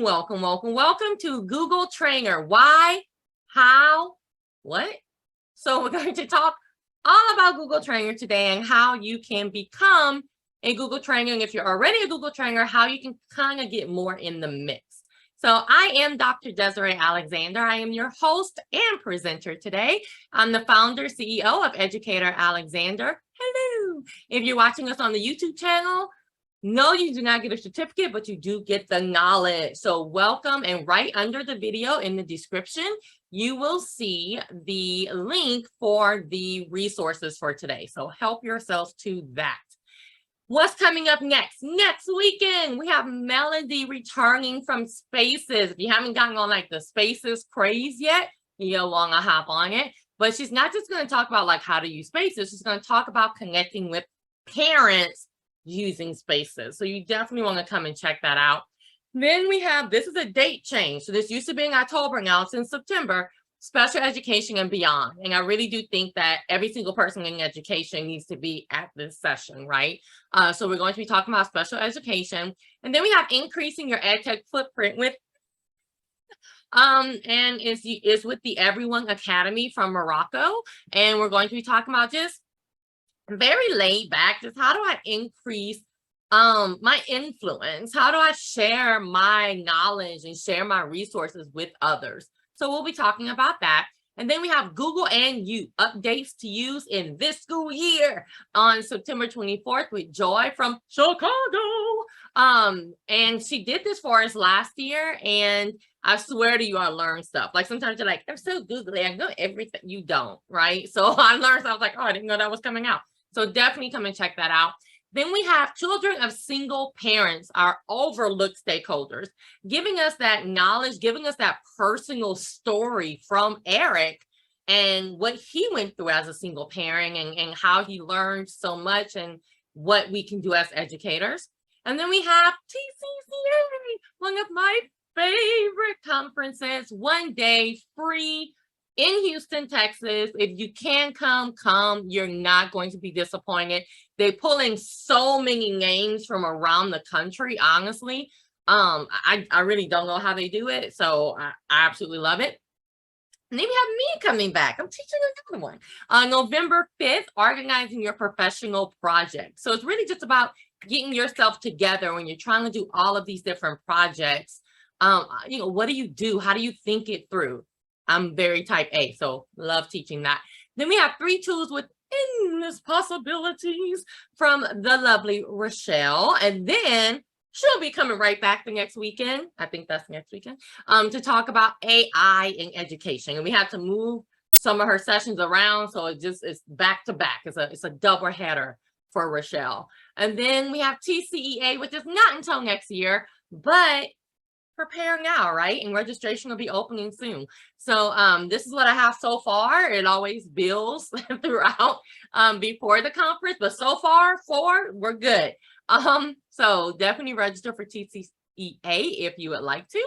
Welcome to Google Trainer. Why, how, what? So we're going to talk all about Google Trainer today and how you can become a Google Trainer. And if you're already a Google Trainer, how you can kind of get more in the mix. So I am Dr. Desiree Alexander. I am your host and presenter today. I'm the founder, CEO of Educator Alexander. Hello. If you're watching us on the YouTube channel, no, you do not get a certificate, but you do get the knowledge. So welcome, and right under the video in the description, you will see the link for the resources for today. So help yourselves to that. What's coming up next? Next weekend, we have Melody returning from Spaces. If you haven't gotten on like the Spaces craze yet, you'll want to hop on it. But she's not just going to talk about like how to use Spaces. She's going to talk about connecting with parents using Spaces. So you definitely want to come and check that out. Then we have, this is a date change. So this used to be in October, now it's in September, special education and beyond. And I really do think that every single person in education needs to be at this session, right? So we're going to be talking about special education. And then we have increasing your EdTech footprint with and it's with the Everyone Academy from Morocco. And we're going to be talking about just very laid back, just how do I increase my influence? How do I share my knowledge and share my resources with others? So we'll be talking about that. And then we have Google and You updates to use in this school year on September 24th with Joy from Chicago. And she did this for us last year, and I swear to you, I learned stuff. Like sometimes you're like, I'm so googly, I know everything. You don't, right? So I learned stuff. I was like, oh, I didn't know that was coming out. So definitely come and check that out. Then we have children of single parents, our overlooked stakeholders, giving us that knowledge, giving us that personal story from Eric and what he went through as a single parent and how he learned so much and what we can do as educators. And then we have TCCA, one of my favorite conferences, one day free in Houston, Texas. If you can come. You're not going to be disappointed. They pull in so many names from around the country, honestly. I really don't know how they do it, so I absolutely love it. And then we have me coming back. I'm teaching another one on November 5th, organizing your professional project. So it's really just about getting yourself together when you're trying to do all of these different projects. What do you do? How do you think it through? I'm very type A, so love teaching that. Then we have 3 tools with endless possibilities from the lovely Rochelle. And then she'll be coming right back the next weekend. I think that's next weekend, to talk about AI in education. And we had to move some of her sessions around, so it's back to back. It's a double header for Rochelle. And then we have TCEA, which is not until next year, but prepare now, right? And registration will be opening soon. So this is what I have so far. It always builds throughout before the conference, but so far we're good. So definitely register for TCEA if you would like to.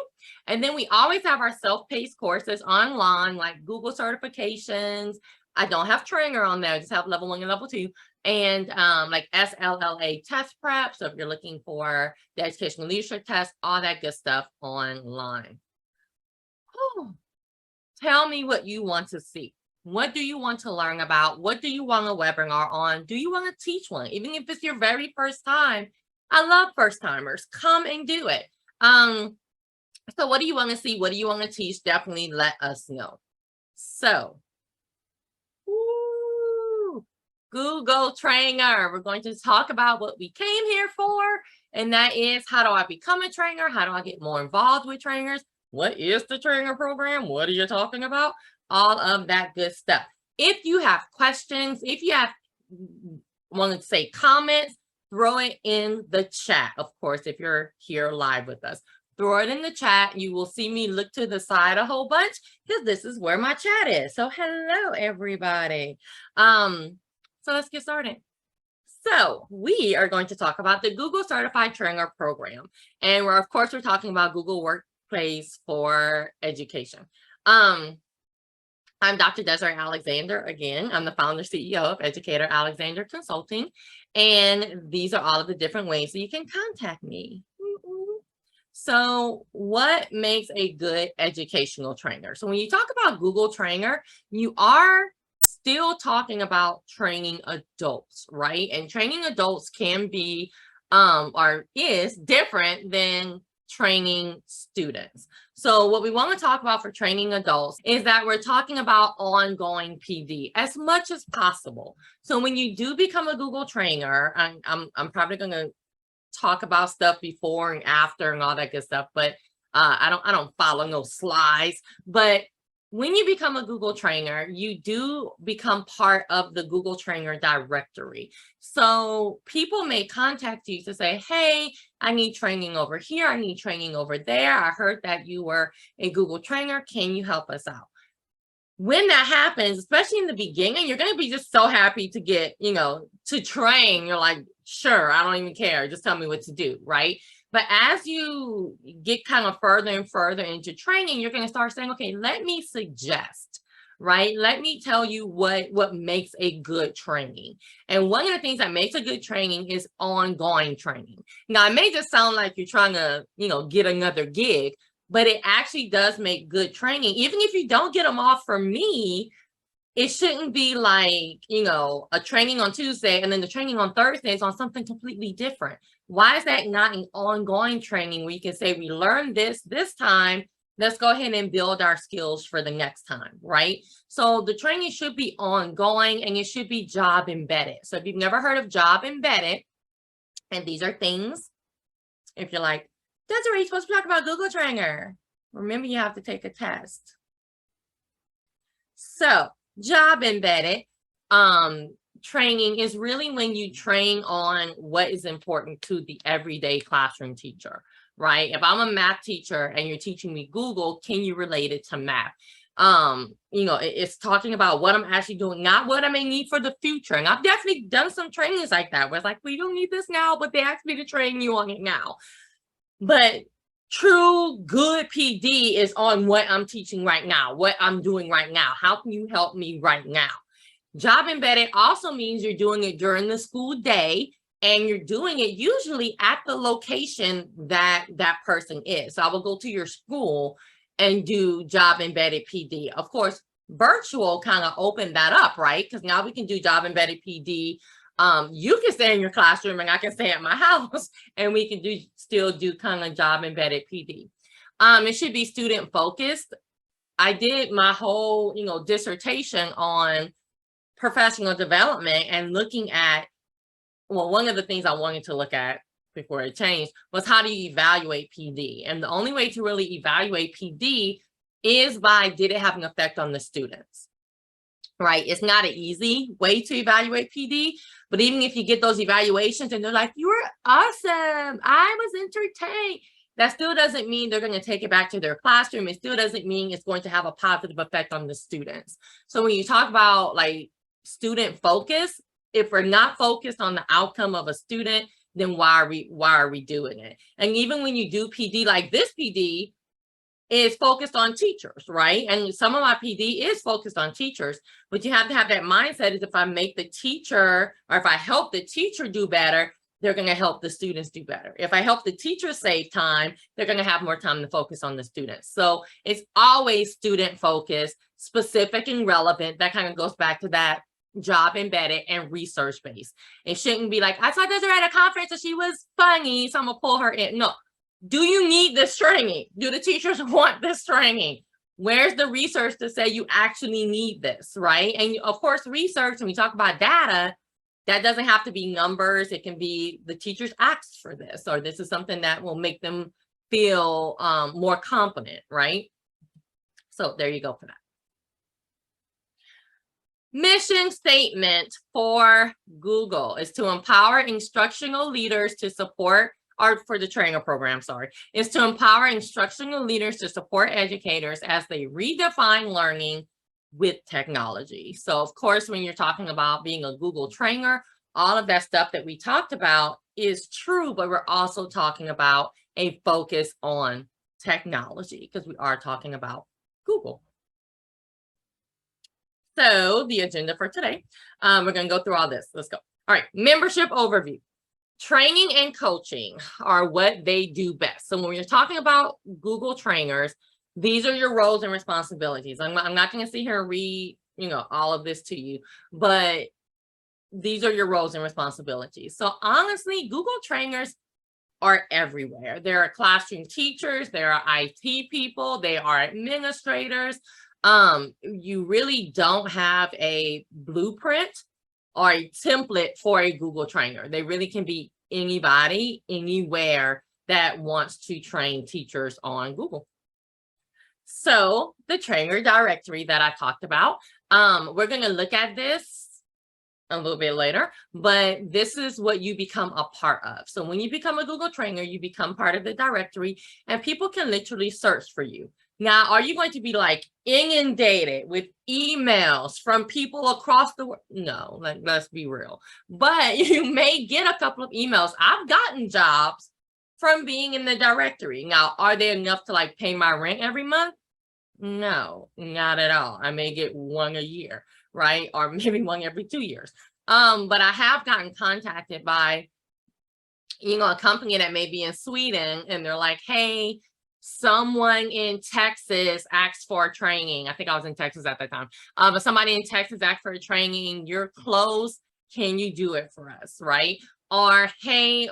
And then we always have our self-paced courses online, like Google certifications. I don't have trainer on there, I just have level 1 and level 2. And like SLLA test prep. So if you're looking for the educational leadership test, all that good stuff online. Oh, tell me what you want to see. What do you want to learn about? What do you want a webinar on? Do you want to teach one? Even if it's your very first time, I love first timers. Come and do it. So what do you want to see? What do you want to teach? Definitely let us know. So Google Trainer. We're going to talk about what we came here for, and that is how do I become a trainer? How do I get more involved with trainers? What is the trainer program? What are you talking about? All of that good stuff. If you have questions, if you have want to say comments, throw it in the chat. Of course, if you're here live with us, throw it in the chat. You will see me look to the side a whole bunch because this is where my chat is. So hello, everybody. So let's get started. So we are going to talk about the Google Certified Trainer Program. And of course, we're talking about Google Workspace for education. I'm Dr. Desiree Alexander. Again, I'm the founder CEO of Educator Alexander Consulting. And these are all of the different ways that you can contact me. So what makes a good educational trainer? So when you talk about Google Trainer, you are still talking about training adults, right? And training adults can be or is different than training students. So what we want to talk about for training adults is that we're talking about ongoing PD as much as possible. So when you do become a Google trainer, I'm probably going to talk about stuff before and after and all that good stuff, but I don't follow no slides. But when you become a Google trainer, you do become part of the Google Trainer directory. So people may contact you to say, hey, I need training over here. I need training over there. I heard that you were a Google trainer. Can you help us out? When that happens, especially in the beginning, you're going to be just so happy to get, to train. You're like, sure, I don't even care. Just tell me what to do, right? But as you get kind of further and further into training, you're going to start saying, okay, let me suggest, right? Let me tell you what makes a good training. And one of the things that makes a good training is ongoing training. Now, it may just sound like you're trying to, get another gig, but it actually does make good training. Even if you don't get them off from me, it shouldn't be like, a training on Tuesday and then the training on Thursday is on something completely different. Why is that not an ongoing training where you can say, we learned this time, let's go ahead and build our skills for the next time, right? So the training should be ongoing and it should be job embedded. So if you've never heard of job embedded, and these are things, if you're like, Desiree, you're supposed to talk about Google Trainer. Remember, you have to take a test. So job embedded training is really when you train on what is important to the everyday classroom teacher, right? If I'm a math teacher and you're teaching me Google, can you relate it to math? It's talking about what I'm actually doing, not what I may need for the future. And I've definitely done some trainings like that where it's like, we don't need this now, but they asked me to train you on it now. But true good PD is on what I'm teaching right now, what I'm doing right now. How can you help me right now? Job embedded also means you're doing it during the school day and you're doing it usually at the location that that person is. So I will go to your school and do job embedded PD. Of course, virtual kind of opened that up, right? Because now we can do job embedded PD. You can stay in your classroom and I can stay at my house and we can still do kind of job embedded PD. It should be student focused. I did my whole, dissertation on professional development and looking at, well, one of the things I wanted to look at before it changed was how do you evaluate PD? And the only way to really evaluate PD is by, did it have an effect on the students? Right? It's not an easy way to evaluate PD, but even if you get those evaluations and they're like, you were awesome, I was entertained, that still doesn't mean they're going to take it back to their classroom. It still doesn't mean it's going to have a positive effect on the students. So when you talk about like student focus, if we're not focused on the outcome of a student, then why are we doing it? And even when you do PD, like this PD is focused on teachers, right? And some of my PD is focused on teachers, but you have to have that mindset is if I make the teacher or if I help the teacher do better, they're going to help the students do better. If I help the teacher save time, they're going to have more time to focus on the students. So it's always student focused, specific and relevant. That kind of goes back to that job embedded and research based. It shouldn't be like, I saw Desiree at a conference and she was funny, so I'm gonna pull her in. No. Do you need this training? Do the teachers want this training? Where's the research to say you actually need this, right? And of course, research, when we talk about data, that doesn't have to be numbers. It can be the teachers asked for this, or this is something that will make them feel more confident, right? So there you go for that. Mission statement for Google is to empower instructional leaders to support, or for the trainer program, sorry, is to empower instructional leaders to support educators as they redefine learning with technology. So of course, when you're talking about being a Google trainer, all of that stuff that we talked about is true, but we're also talking about a focus on technology because we are talking about Google. So the agenda for today, we're going to go through all this. Let's go. All right, membership overview. Training and coaching are what they do best. So when you're talking about Google trainers, these are your roles and responsibilities. I'm not going to sit here and read, all of this to you, but these are your roles and responsibilities. So honestly, Google trainers are everywhere. There are classroom teachers, there are IT people, they are administrators. You really don't have a blueprint or a template for a Google trainer. They really can be anybody, anywhere that wants to train teachers on Google. So the trainer directory that I talked about, we're going to look at this a little bit later, but this is what you become a part of. So when you become a Google trainer, you become part of the directory and people can literally search for you. Now, are you going to be like inundated with emails from people across the world? No, let's be real. But you may get a couple of emails. I've gotten jobs from being in the directory. Now, are they enough to like pay my rent every month? No, not at all. I may get one a year, right? Or maybe one every 2 years. But I have gotten contacted by, a company that may be in Sweden and they're like, hey, someone in Texas asked for training. I think I was in Texas at that time. But somebody in Texas asked for training. You're close. Can you do it for us, right? Or, hey,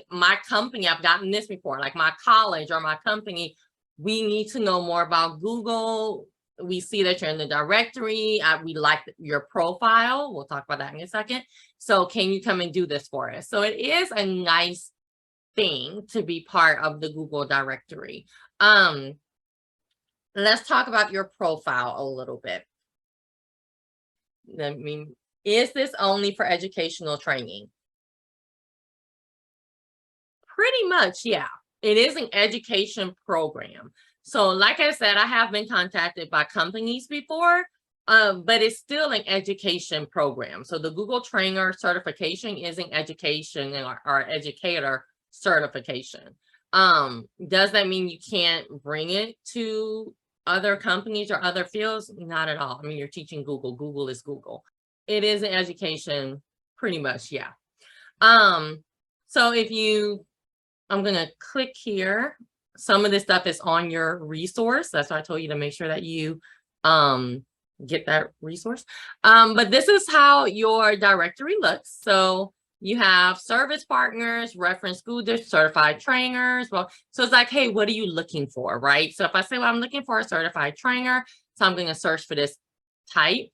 my company, I've gotten this before, like my college or my company, we need to know more about Google. We see that you're in the directory. We like your profile. We'll talk about that in a second. So can you come and do this for us? So it is a nice thing to be part of the Google directory. Let's talk about your profile a little bit. I mean, is this only for educational training? Pretty much, yeah. It is an education program. So like I said, I have been contacted by companies before, but it's still an education program. So the Google Trainer certification is an education or educator certification. Does that mean you can't bring it to other companies or other fields? Not at all. I mean, you're teaching Google. Google is Google. It is an education, pretty much, yeah. So I'm going to click here. Some of this stuff is on your resource. That's why I told you to make sure that you get that resource. But this is how your directory looks. So you have service partners, reference school district, certified trainers. Well, so it's like, hey, what are you looking for, right? So if I say, well, I'm looking for a certified trainer, so I'm going to search for this type.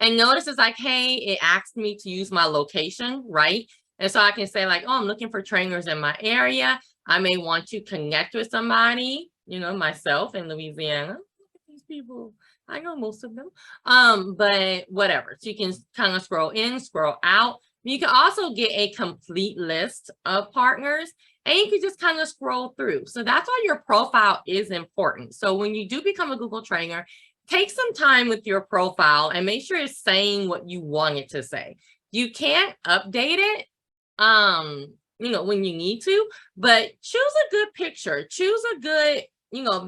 And notice it's like, hey, it asked me to use my location, right? And so I can say like, oh, I'm looking for trainers in my area. I may want to connect with somebody, myself in Louisiana. Look at these people. I know most of them. But whatever. So you can kind of scroll in, scroll out. You can also get a complete list of partners and you can just kind of scroll through. So that's why your profile is important. So when you do become a Google trainer, take some time with your profile and make sure it's saying what you want it to say. You can't update it, when you need to, but choose a good picture, choose a good,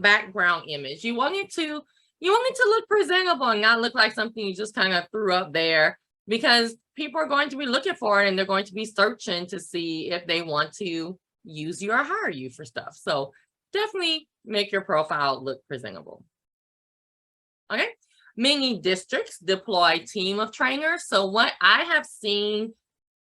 background image. You want it to look presentable and not look like something you just kind of threw up there, because people are going to be looking for it and they're going to be searching to see if they want to use you or hire you for stuff. So definitely make your profile look presentable. Okay. Many districts deploy a team of trainers. So what I have seen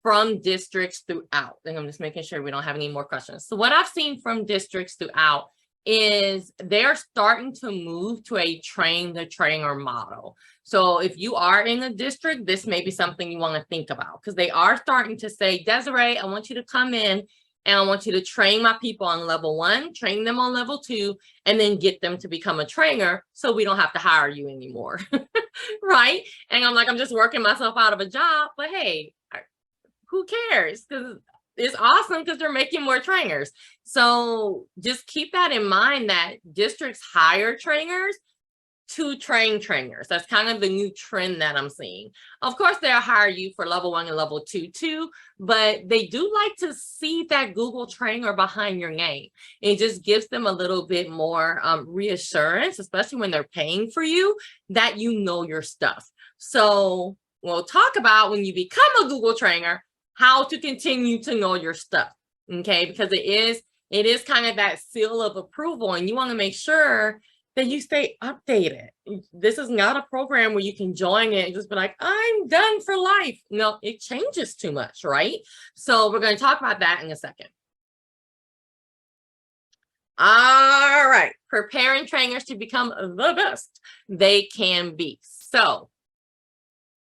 from districts throughout, and I'm just making sure we don't have any more questions. So what I've seen from districts throughout is they're starting to move to a train the trainer model. So if you are in a district, this may be something you want to think about, because they are starting to say, Desiree, I want you to come in and I want you to train my people on level 1, train them on level 2, and then get them to become a trainer so we don't have to hire you anymore, right? And I'm like, I'm just working myself out of a job, but hey, who cares? Because it's awesome because they're making more trainers. So just keep that in mind, that districts hire trainers to train trainers. That's kind of the new trend that I'm seeing. Of course, they'll hire you for level 1 and level 2 too, but they do like to see that Google trainer behind your name. It just gives them a little bit more reassurance, especially when they're paying for you, that you know your stuff. So we'll talk about when you become a Google trainer, how to continue to know your stuff. Okay, because it is kind of that seal of approval, and you want to make sure that you stay updated. This is not a program where you can join it and just be like, I'm done for life. No, it changes too much, right? So we're going to talk about that in a second. All right, preparing trainers to become the best they can be. So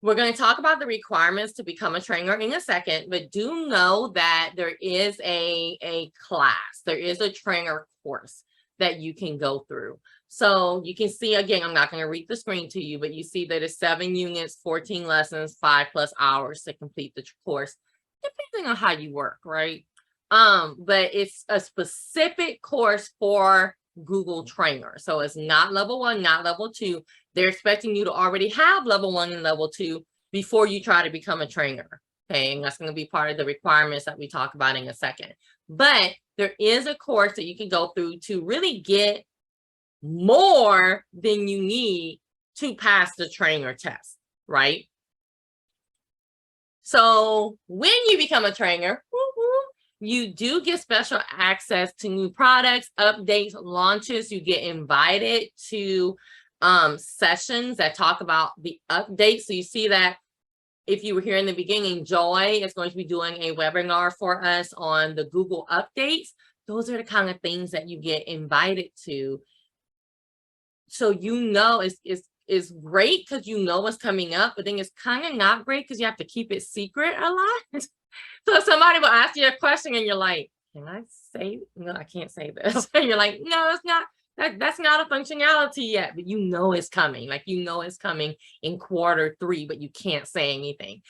we're going to talk about the requirements to become a trainer in a second, but do know that there is a class, there is a trainer course that you can go through. So you can see, again, I'm not going to read the screen to you, but you see that it's 7 units, 14 lessons, 5+ hours to complete the course, depending on how you work, right? But it's a specific course for Google trainer. So it's not level 1, not level 2. They're expecting you to already have level 1 and level 2 before you try to become a trainer. Okay, and that's going to be part of the requirements that we talk about in a second. But there is a course that you can go through to really get more than you need to pass the trainer test, right? So when you become a trainer, you do get special access to new products, updates, launches. You get invited to sessions that talk about the updates. So you see that if you were here in the beginning, Joy is going to be doing a webinar for us on the Google updates. Those are the kind of things that you get invited to. So you know it's great because you know what's coming up, but then it's kind of not great because you have to keep it secret a lot. So somebody will ask you a question and you're like, can I say, no, I can't say this. And you're like, no, it's not, that's not a functionality yet, but you know it's coming. Like, you know it's coming in Q3, but you can't say anything.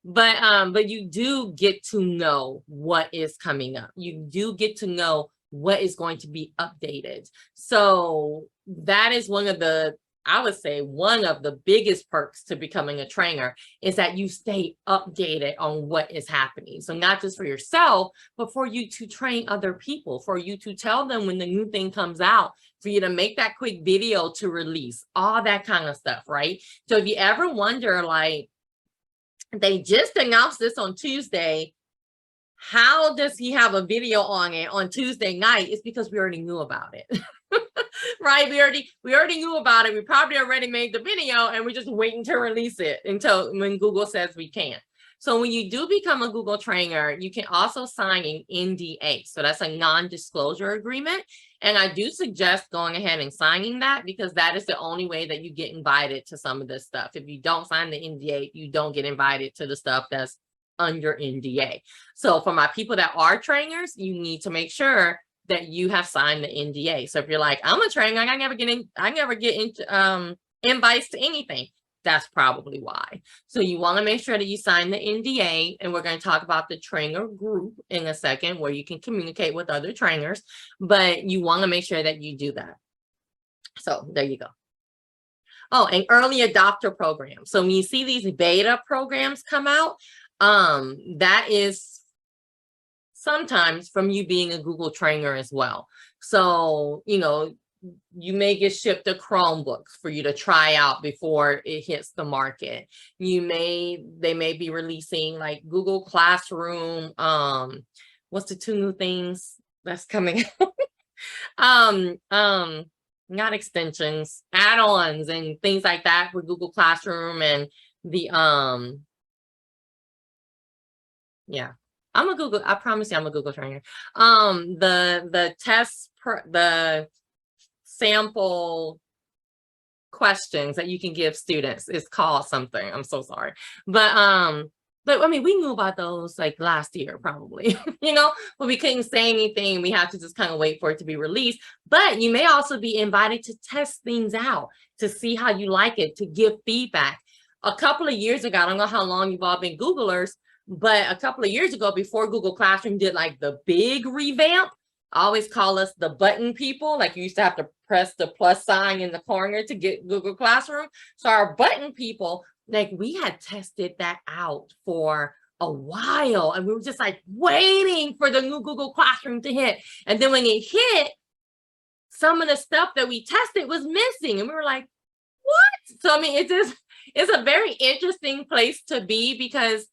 But you do get to know what is coming up. You do get to know what is going to be updated. So that is one of the, I would say, one of the biggest perks to becoming a trainer is that you stay updated on what is happening. So not just for yourself, but for you to train other people, for you to tell them when the new thing comes out, for you to make that quick video to release, all that kind of stuff, right? So if you ever wonder, like, they just announced this on Tuesday, how does he have a video on it on Tuesday night? It's because we already knew about it. Right? We already knew about it. We probably already made the video and we're just waiting to release it until when Google says we can. So when you do become a Google trainer, you can also sign an NDA. So that's a non-disclosure agreement. And I do suggest going ahead and signing that because that is the only way that you get invited to some of this stuff. If you don't sign the NDA, you don't get invited to the stuff that's under NDA. So for my people that are trainers, you need to make sure that you have signed the NDA. So if you're like, I'm a trainer, I never get into invites to anything, that's probably why. So you want to make sure that you sign the NDA, and we're going to talk about the trainer group in a second where you can communicate with other trainers, but you want to make sure that you do that. So there you go. Oh, an early adopter program. So when you see these beta programs come out, that is sometimes from you being a Google trainer as well. So, you know, you may get shipped a Chromebook for you to try out before it hits the market. They may be releasing like Google Classroom. What's the 2 new things that's coming out? Not extensions, add-ons and things like that for Google Classroom and the yeah. I promise you I'm a Google trainer. The sample questions that you can give students is called something. I'm so sorry. But I mean, we knew about those like last year, probably, you know, but we couldn't say anything. We have to just kind of wait for it to be released. But you may also be invited to test things out, to see how you like it, to give feedback. A couple of years ago, I don't know how long you've all been Googlers, but a couple of years ago, before Google Classroom did like the big revamp, I always call us the button people. Like you used to have to press the plus sign in the corner to get Google Classroom. So our button people, like we had tested that out for a while. And we were just like waiting for the new Google Classroom to hit. And then when it hit, some of the stuff that we tested was missing. And we were like, what? So, I mean, it's a very interesting place to be because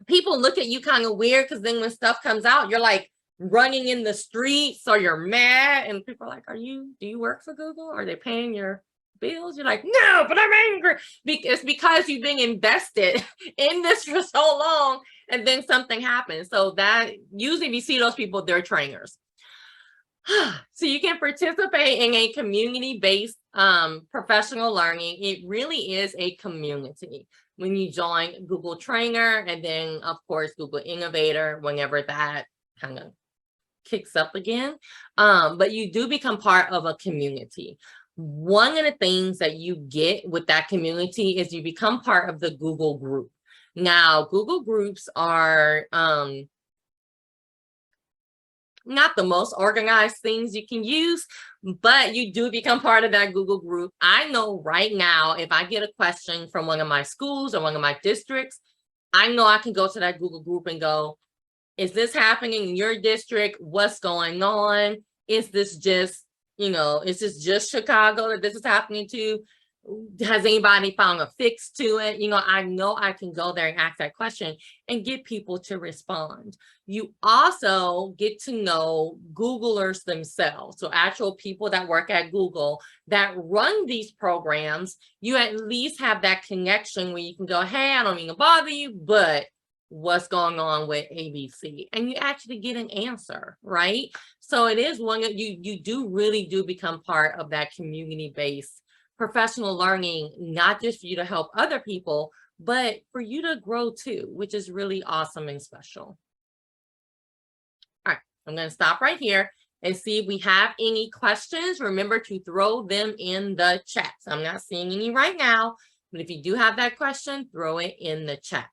people look at you kind of weird, because then when stuff comes out, you're like running in the streets or you're mad, and people are like, do you work for Google? Are they paying your bills? You're like, no, but I'm angry. It's because you've been invested in this for so long, and then something happens. So that usually we see those people, they're trainers. So you can participate in a community-based professional learning. It really is a community when you join Google Trainer, and then of course Google Innovator whenever that kind of kicks up again. But you do become part of a community. One of the things that you get with that community is you become part of the Google group. Now, Google groups are not the most organized things you can use, but you do become part of that Google group. I know right now, if I get a question from one of my schools or one of my districts, I know I can go to that Google group and go, is this happening in your district? What's going on? Is this just, is this just Chicago that this is happening to? Has anybody found a fix to it? I know I can go there and ask that question and get people to respond. You also get to know Googlers themselves. So actual people that work at Google that run these programs, you at least have that connection where you can go, hey, I don't mean to bother you, but what's going on with ABC? And you actually get an answer, right? So it is one that you really do become part of that community-based professional learning, not just for you to help other people, but for you to grow too, which is really awesome and special. All right, I'm going to stop right here and see if we have any questions. Remember to throw them in the chat. I'm not seeing any right now, but if you do have that question, throw it in the chat.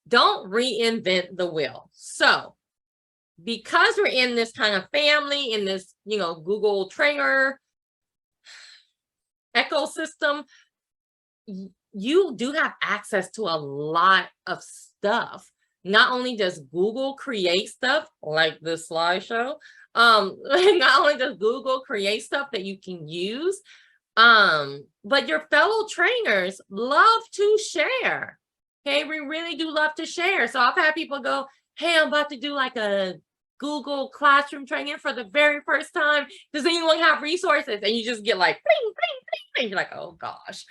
Don't reinvent the wheel. So because we're in this kind of family, in this, Google Trainer ecosystem, you do have access to a lot of stuff. Not only does Google create stuff like this slideshow, not only does Google create stuff that you can use, but your fellow trainers love to share. Okay, we really do love to share. So I've had people go, hey, I'm about to do like a Google Classroom training for the very first time. Does anyone have resources? And you just get like, bling, bling, bling, bling. You're like, oh gosh,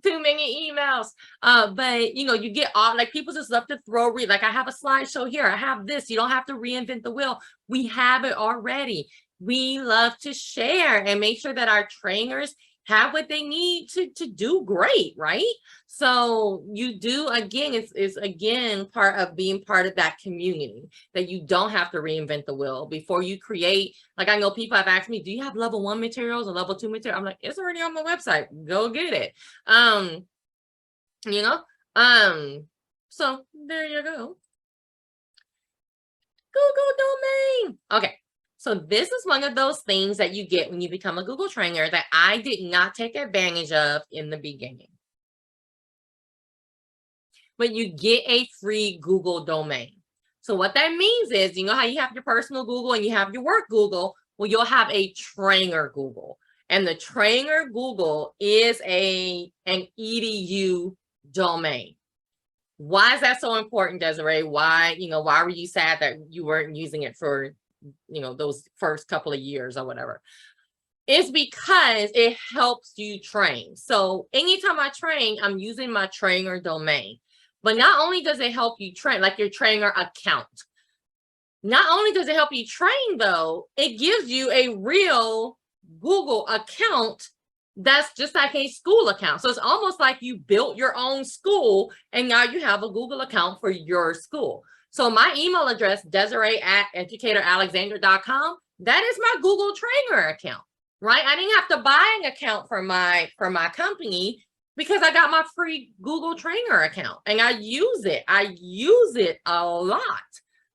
too many emails. But you get all, like, people just love to throw, like, I have a slideshow here. I have this. You don't have to reinvent the wheel. We have it already. We love to share and make sure that our trainers have what they need to do great, right? So you do, again, it's again part of being part of that community, that you don't have to reinvent the wheel before you create. Like, I know people have asked me, do you have level 1 materials or level 2 material? I'm like, it's already on my website, go get it. So there you go. Google domain. Okay. So this is one of those things that you get when you become a Google trainer that I did not take advantage of in the beginning. But you get a free Google domain. So what that means is, you know how you have your personal Google and you have your work Google? Well, you'll have a trainer Google. And the trainer Google is an EDU domain. Why is that so important, Desiree? Why were you sad that you weren't using it for those first couple of years or whatever? It's because it helps you train. So anytime I train, I'm using my trainer domain. But not only does it help you train, like your trainer account, not only does it help you train, though, it gives you a real Google account that's just like a school account. So it's almost like you built your own school and now you have a Google account for your school. So my email address, Desiree@educatoralexander.com, that is my Google trainer account, right? I didn't have to buy an account for my company because I got my free Google trainer account and I use it. I use it a lot,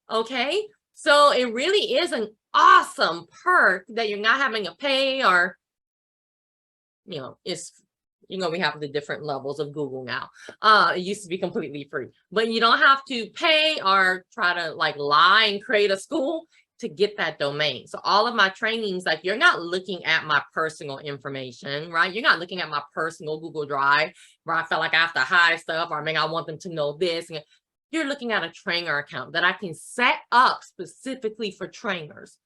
okay? So it really is an awesome perk that you're not having to pay, or, it's, we have the different levels of Google now. It used to be completely free, but you don't have to pay or try to like lie and create a school. to get that domain. So all of my trainings, like you're not looking at my personal information, right? You're not looking at my personal Google Drive where I feel like I have to hide stuff, or maybe I want them to know this. You're looking at a trainer account that I can set up specifically for trainers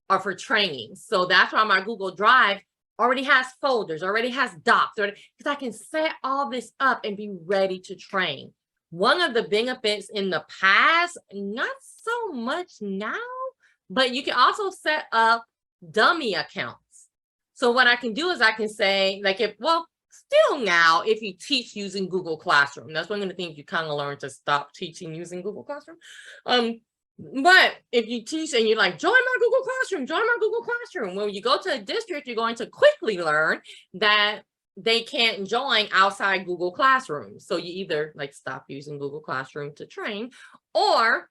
or for training. So that's why my Google Drive already has folders, already has docs, because I can set all this up and be ready to train. One of the benefits in the past, not so much now, but you can also set up dummy accounts. So what I can do is I can say, like, still now, if you teach using Google Classroom, that's one of the things you kind of learn to stop teaching using Google Classroom. But if you teach and you're like, join my Google Classroom, when you go to a district, you're going to quickly learn that they can't join outside Google Classroom. So you either like stop using Google Classroom to train, or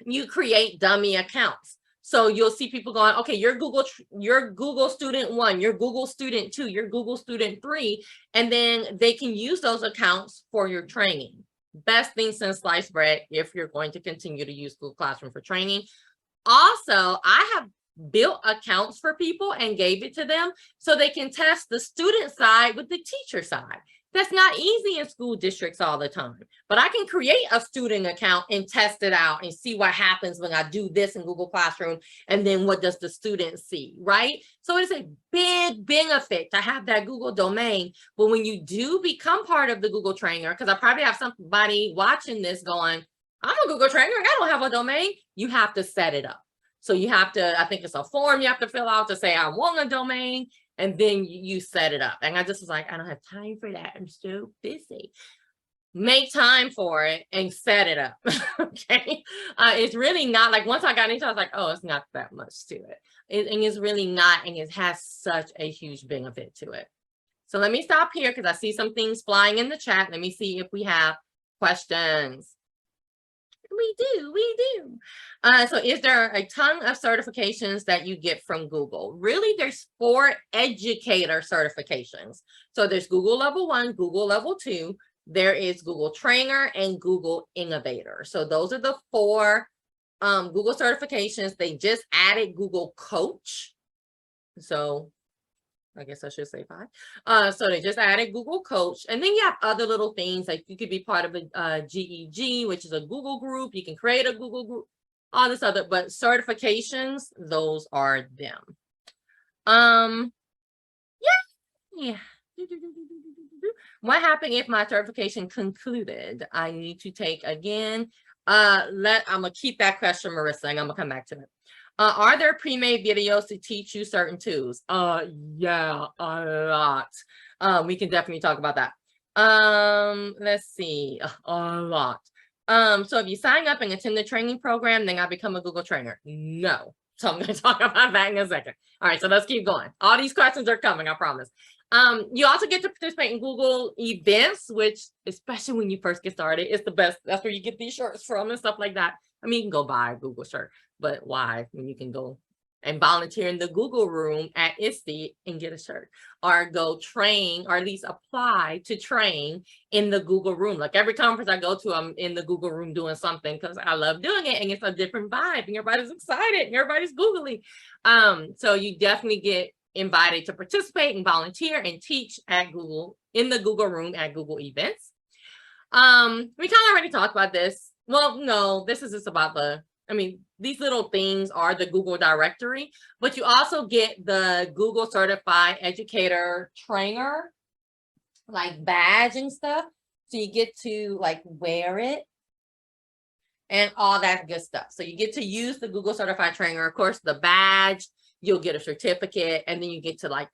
you create dummy accounts. So you'll see people going, okay, you're Google student 1, you're Google student 2, you're Google student 3, and then they can use those accounts for your training. Best thing since sliced bread if you're going to continue to use Google Classroom for training. Also, I have built accounts for people and gave it to them so they can test the student side with the teacher side. That's not easy in school districts all the time, but I can create a student account and test it out and see what happens when I do this in Google Classroom, and then what does the student see, right? So it's a big benefit to have that Google domain. But when you do become part of the Google trainer, because I probably have somebody watching this going, I'm a Google trainer, I don't have a domain. You have to set it up. So you have to, I think it's a form you have to fill out to say, I want a domain. And then you set it up. And I just was like, I don't have time for that. I'm so busy. Make time for it and set it up. Okay. It's really not like, once I got into it, I was like, oh, it's not that much to it. And it's really not. And it has such a huge benefit to it. So let me stop here because I see some things flying in the chat. Let me see if we have questions. We do. So is there a ton of certifications that you get from Google? Really, there's 4 educator certifications. So there's Google Level 1, Google Level 2, there is Google Trainer, and Google Innovator. So those are the 4 Google certifications. They just added Google Coach. So I guess I should say 5. So they just added Google Coach. And then you have other little things like you could be part of a GEG, which is a Google group. You can create a Google group, all this other, but certifications, those are them. Yeah. What happened if my certification concluded? I need to take again. I'm gonna keep that question, Marissa, and I'm gonna come back to it. Are there pre-made videos to teach you certain tools? Yeah, a lot. We can definitely talk about that. Let's see, a lot. So if you sign up and attend the training program, then I become a Google trainer. No. So I'm going to talk about that in a second. All right, so let's keep going. All these questions are coming, I promise. You also get to participate in Google events, which, especially when you first get started, is the best. That's where you get these shirts from and stuff like that. I mean, you can go buy a Google shirt, but why when you can go and volunteer in the Google room at ISTE and get a shirt, or go train, or at least apply to train in the Google room. Like every conference I go to, I'm in the Google room doing something because I love doing it, and it's a different vibe, and everybody's excited, and everybody's Googling. So you definitely get invited to participate and volunteer and teach at Google, in the Google room at Google events. We kind of already talked about this. Well, no, this is just about these little things are the Google directory, but you also get the Google certified educator trainer, like badge and stuff. So you get to like wear it and all that good stuff. So you get to use the Google certified trainer, of course, the badge, you'll get a certificate, and then you get to like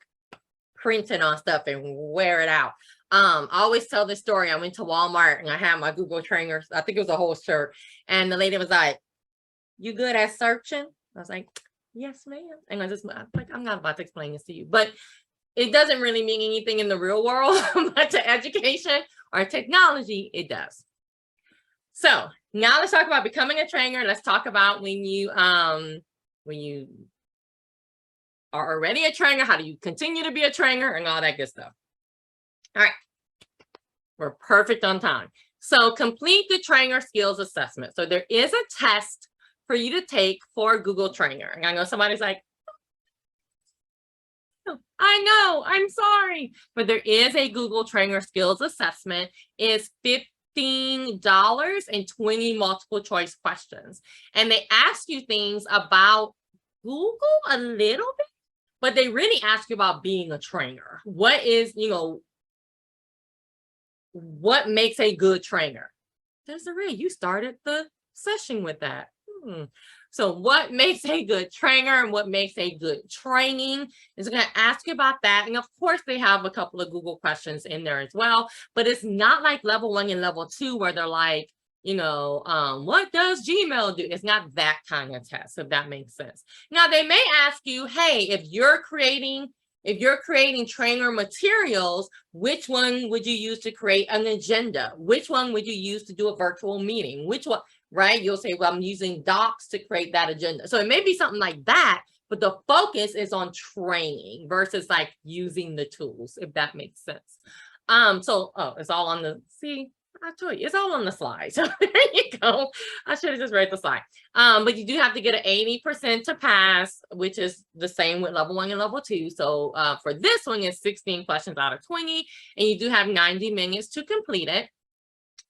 print it on stuff and wear it out. I always tell this story. I went to Walmart and I had my Google trainer. I think it was a whole shirt. And the lady was like, "You good at searching?" I was like, "Yes, ma'am." And I'm not about to explain this to you, but it doesn't really mean anything in the real world, but to education or technology, it does. So now let's talk about becoming a trainer. Let's talk about when you are already a trainer, how do you continue to be a trainer, and all that good stuff. All right, we're perfect on time. So complete the trainer skills assessment. So there is a test for you to take for Google Trainer. And I know somebody's like, I know, I'm sorry, but there is a Google Trainer skills assessment. It's $15 and 20 multiple choice questions. And they ask you things about Google a little bit, but they really ask you about being a trainer. What is, what makes a good trainer? Desiree, you started the session with that. So what makes a good trainer and what makes a good training is going to ask you about that. And of course, they have a couple of Google questions in there as well, but it's not like level 1 and level 2 where they're like, what does Gmail do? It's not that kind of test, if that makes sense. Now, they may ask you, hey, if you're creating trainer materials, which one would you use to create an agenda? Which one would you use to do a virtual meeting? Which one, right? You'll say, well, I'm using Docs to create that agenda. So it may be something like that, but the focus is on training versus like using the tools, if that makes sense. It's all on the, see, I told you, it's all on the slide. So there you go. I should have just read the slide. But you do have to get an 80% to pass, which is the same with level 1 and level 2. So for this one, it's 16 questions out of 20, and you do have 90 minutes to complete it.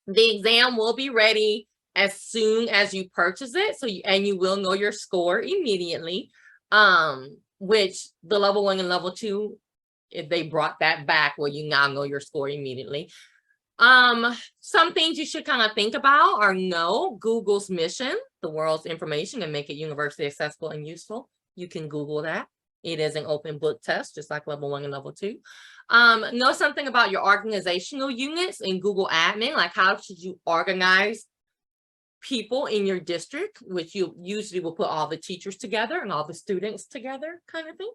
The exam will be ready as soon as you purchase it. So you will know your score immediately, which the level 1 and level 2, if they brought that back where you now know your score immediately. Some things you should kind of think about are Google's mission, the world's information, and make it universally accessible and useful. You can Google that. It is an open book test, just like level 1 and level 2. Know something about your organizational units in Google Admin, like how should you organize people in your district, which you usually will put all the teachers together and all the students together, kind of thing.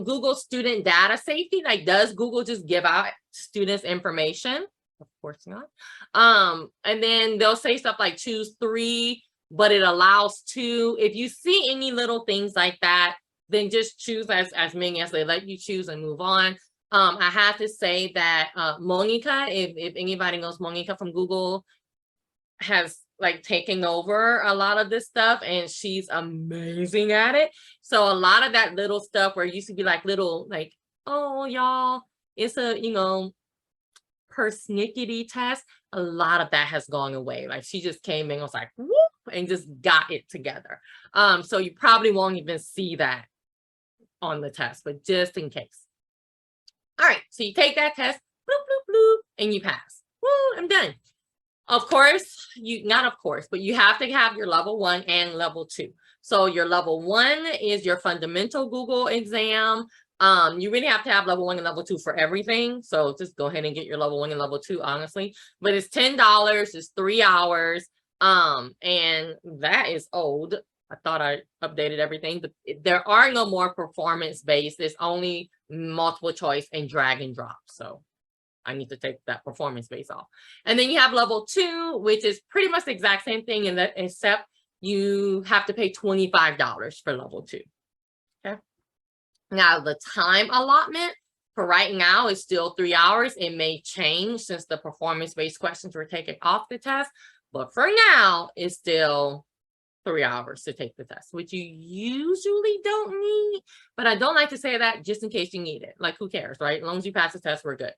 Google student data safety, like does Google just give out students information? Of course not. And then they'll say stuff like choose 3, but it allows 2. If you see any little things like that, then just choose as many as they let you choose and move on. I have to say that Monica, if anybody knows Monica from Google, has like taking over a lot of this stuff, and she's amazing at it. So a lot of that little stuff where it used to be like little, like, oh y'all, it's a persnickety test, a lot of that has gone away. Like she just came in and was like whoop, and just got it together. So you probably won't even see that on the test, but just in case. All right, so you take that test, bloop, bloop, bloop, and you pass. Woo, I'm done. Of course, not of course, but you have to have your level 1 and level 2. So your level 1 is your fundamental Google exam. You really have to have level 1 and level 2 for everything. So just go ahead and get your level 1 and level 2, honestly. But it's $10, it's 3 hours. And that is old. I thought I updated everything, but there are no more performance-based. It's only multiple choice and drag and drop. So I need to take that performance base off. And then you have level 2, which is pretty much the exact same thing, in that except you have to pay $25 for level 2. Okay. Now the time allotment for right now is still 3 hours. It may change since the performance-based questions were taken off the test, but for now it's still 3 hours to take the test, which you usually don't need, but I don't like to say that just in case you need it. Like, who cares, right? As long as you pass the test, we're good.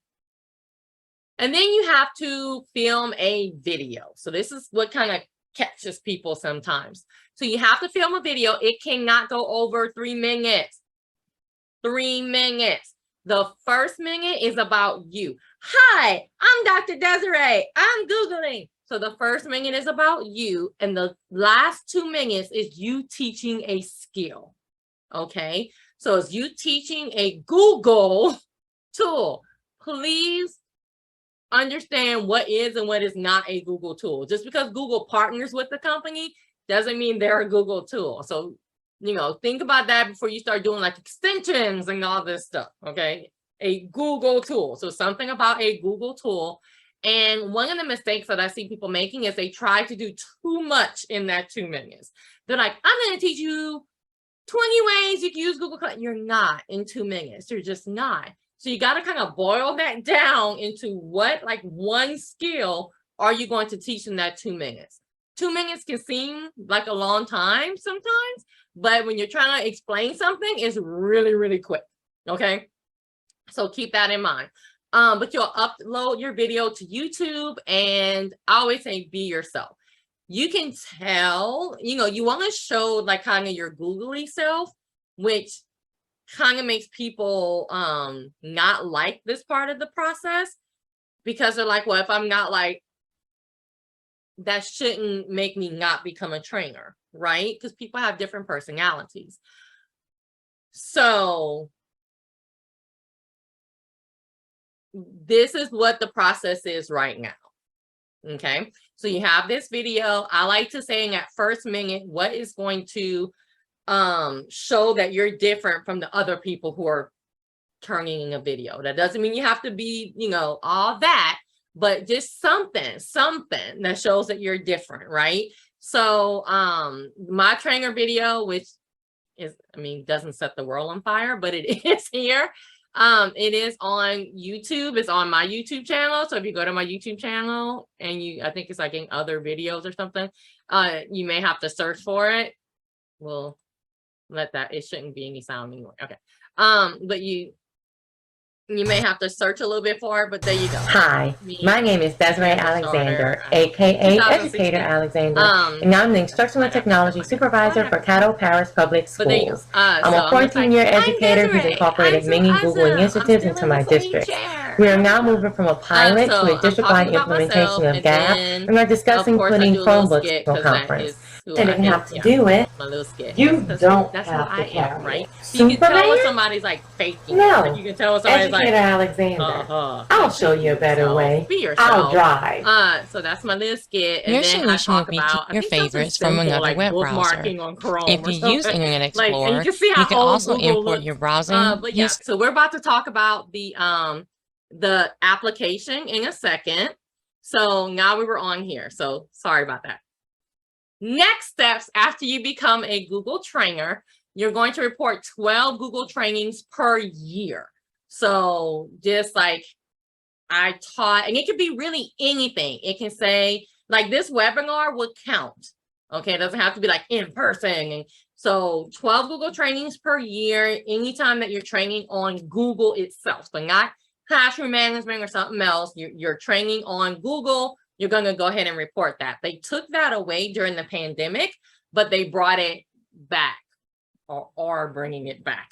And then you have to film a video. So this is what kind of catches people sometimes. So you have to film a video. It cannot go over 3 minutes. 3 minutes. The first minute is about you. Hi, I'm Dr. Desiree. I'm Googling. So the first minute is about you. And the last 2 minutes is you teaching a skill. Okay. So it's you teaching a Google tool. Please understand what is and what is not a Google tool. Just because Google partners with the company doesn't mean they're a Google tool. So, think about that before you start doing like extensions and all this stuff, okay? A Google tool. So something about a Google tool. And one of the mistakes that I see people making is they try to do too much in that 2 minutes. They're like, I'm going to teach you 20 ways you can use Google. You're not in 2 minutes. You're just not. So you got to kind of boil that down into what, like, one skill are you going to teach in that 2 minutes? 2 minutes can seem like a long time sometimes, but when you're trying to explain something, it's really, really quick. Okay. So keep that in mind. But you'll upload your video to YouTube, and I always say, be yourself. You can tell, you know, you want to show like kind of your googly self, which kind of makes people not like this part of the process, because they're like, well, if I'm not like, that shouldn't make me not become a trainer, right? Because people have different personalities. So this is what the process is right now. Okay, so you have this video. I like to say in that first minute, what is going to show that you're different from the other people who are turning in a video. That doesn't mean you have to be, you know, all that, but just something that shows that you're different, right? So my trainer video, which is, I mean, doesn't set the world on fire, but it is here. It is on YouTube. It's on my YouTube channel. So if you go to my YouTube channel and I think it's like in other videos or something, you may have to search for it. We'll let that, it shouldn't be any sound anyway. Okay. But you may have to search a little bit for it, but there you go. Hi, my name is Desiree Alexander, aka Educator Alexander, and I'm the Instructional Technology Supervisor for Caddo Parish Public Schools. I'm a 14-year educator who's incorporated many Google initiatives into my district. We are now moving from a pilot to a district-wide implementation of GAP, and are discussing putting Chromebooks on conference. You didn't have to do it. You don't have to carry right? it. So you can tell when somebody's like faking. No. You can tell when somebody's Educator like, Alexander. I'll show you a better way. Be yourself. I'll drive. So that's my little skit. And Your then solution I will talk be about your favorites from another like web browser. On Chrome If you use Internet Explorer, like, you can also Google import your browsing. But yeah, so we're about to talk about the application in a second. So now we were on here. So sorry about that. Next steps after you become a Google trainer, you're going to report 12 Google trainings per year. So just like I taught, and it could be really anything. It can say like this webinar would count. Okay, it doesn't have to be like in person. And so 12 Google trainings per year, anytime that you're training on Google itself. So not classroom management or something else. You're training on Google. You're going to go ahead and report that. They took that away during the pandemic, but they brought it back or are bringing it back.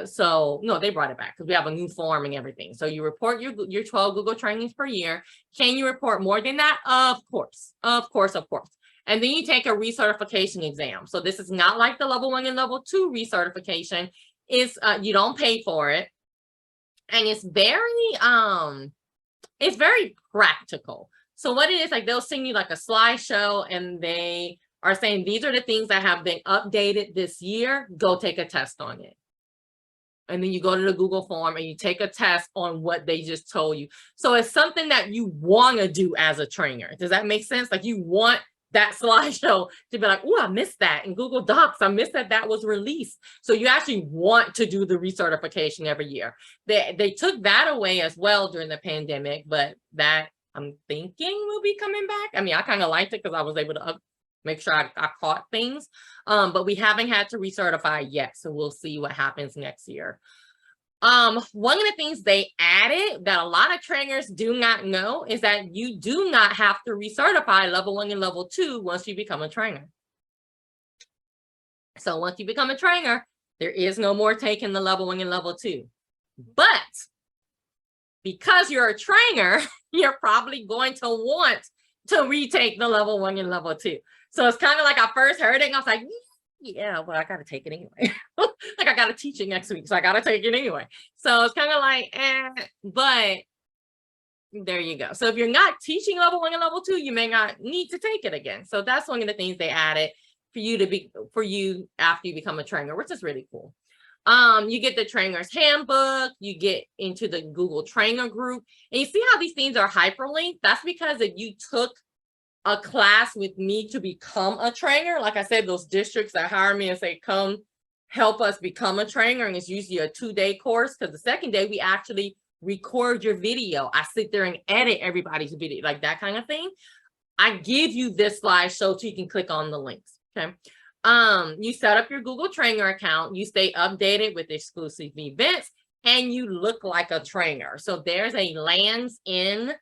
So no, they brought it back because we have a new form and everything. So you report your 12 Google trainings per year. Can you report more than that? Of course. And then you take a recertification exam. So this is not like the level 1 and level 2 recertification. It's you don't pay for it. And it's very practical. So what it is, like they'll send you like a slideshow and they are saying, these are the things that have been updated this year, go take a test on it. And then you go to the Google form and you take a test on what they just told you. So it's something that you want to do as a trainer. Does that make sense? Like you want that slideshow to be like, oh, I missed that in Google Docs. I missed that was released. So you actually want to do the recertification every year. They took that away as well during the pandemic, but that I'm thinking will be coming back. I mean, I kind of liked it because I was able to make sure I caught things, but we haven't had to recertify yet. So we'll see what happens next year. One of the things they added that a lot of trainers do not know is that you do not have to recertify level 1 and level 2 once you become a trainer. So once you become a trainer, there is no more taking the level 1 and level 2. But because you're a trainer, you're probably going to want to retake the level 1 and level 2. So it's kind of like I first heard it and I was like, yeah, well, I got to take it anyway. Like I got to teach it next week, so I got to take it anyway. So it's kind of like, but there you go. So if you're not teaching level 1 and level 2, you may not need to take it again. So that's one of the things they added for you after you become a trainer, which is really cool. You get the trainer's handbook, you get into the Google trainer group, and you see how these things are hyperlinked. That's because if you took a class with me to become a trainer, like I said, those districts that hire me and say, come help us become a trainer, and it's usually a 2-day course, because the second day we actually record your video. I sit there and edit everybody's video, like that kind of thing. I give you this slideshow so you can click on the links. Okay. You set up your Google Trainer account, you stay updated with exclusive events, and you look like a trainer. So there's a Lands In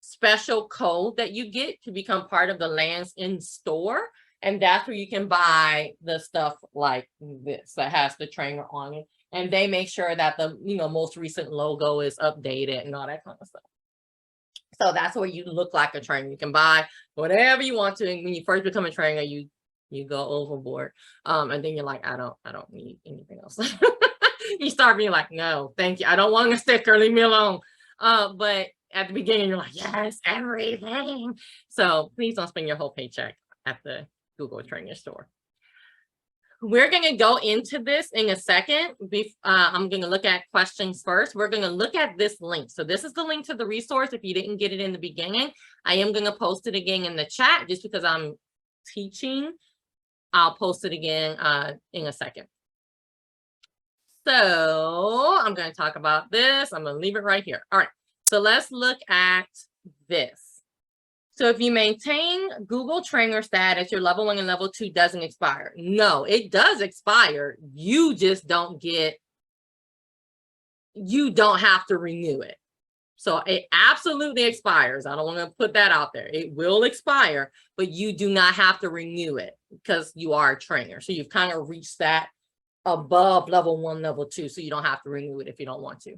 special code that you get to become part of the Lands In store. And that's where you can buy the stuff like this that has the trainer on it. And they make sure that the most recent logo is updated and all that kind of stuff. So that's where you look like a trainer. You can buy whatever you want to. And when you first become a trainer, you go overboard. And then you're like, I don't need anything else. You start being like, no, thank you. I don't want a sticker. Leave me alone. But at the beginning, you're like, yes, everything. So please don't spend your whole paycheck at the Google Trainer store. We're going to go into this in a second. I'm going to look at questions first. We're going to look at this link. So this is the link to the resource. If you didn't get it in the beginning, I am going to post it again in the chat just because I'm teaching. I'll post it again in a second. So I'm going to talk about this. I'm going to leave it right here. All right. So let's look at this. So if you maintain Google Trainer status, your level 1 and level 2 doesn't expire. No, it does expire. You just don't have to renew it. So it absolutely expires. I don't want to put that out there. It will expire, but you do not have to renew it because you are a trainer. So you've kind of reached that above level 1, level 2. So you don't have to renew it if you don't want to.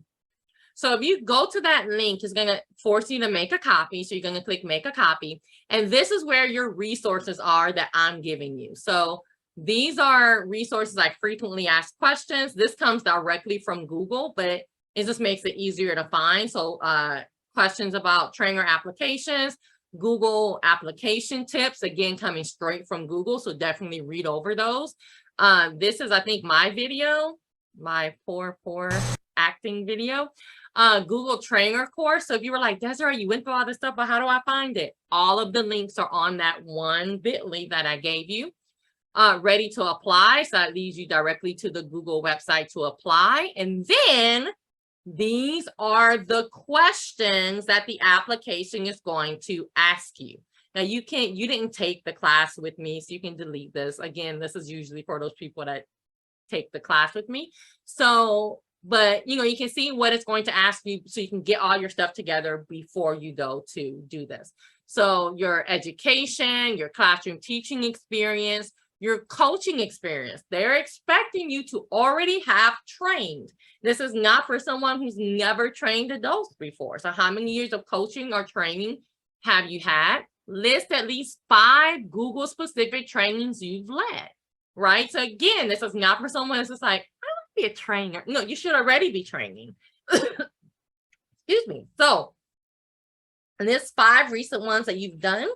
So if you go to that link, it's going to force you to make a copy. So you're going to click make a copy. And this is where your resources are that I'm giving you. So these are resources like frequently asked questions. This comes directly from Google, but it just makes it easier to find. So questions about trainer applications, Google application tips, again, coming straight from Google. So definitely read over those. This is, I think, my video, my poor acting video. Google Trainer course. So if you were like, Desiree, you went through all this stuff, but how do I find it? All of the links are on that one bit.ly that I gave you. Ready to apply. So that leads you directly to the Google website to apply. And then these are the questions that the application is going to ask you. Now you didn't take the class with me, so you can delete this. Again, this is usually for those people that take the class with me. So, but you can see what it's going to ask you so you can get all your stuff together before you go to do this. So your education, your classroom teaching experience, your coaching experience, they're expecting you to already have trained. This is not for someone who's never trained adults before. So how many years of coaching or training have you had? List at least 5 Google specific trainings you've led, right? So again, this is not for someone that's just like, I want to be a trainer. No, you should already be training. Excuse me. So, and there's 5 recent ones that you've done.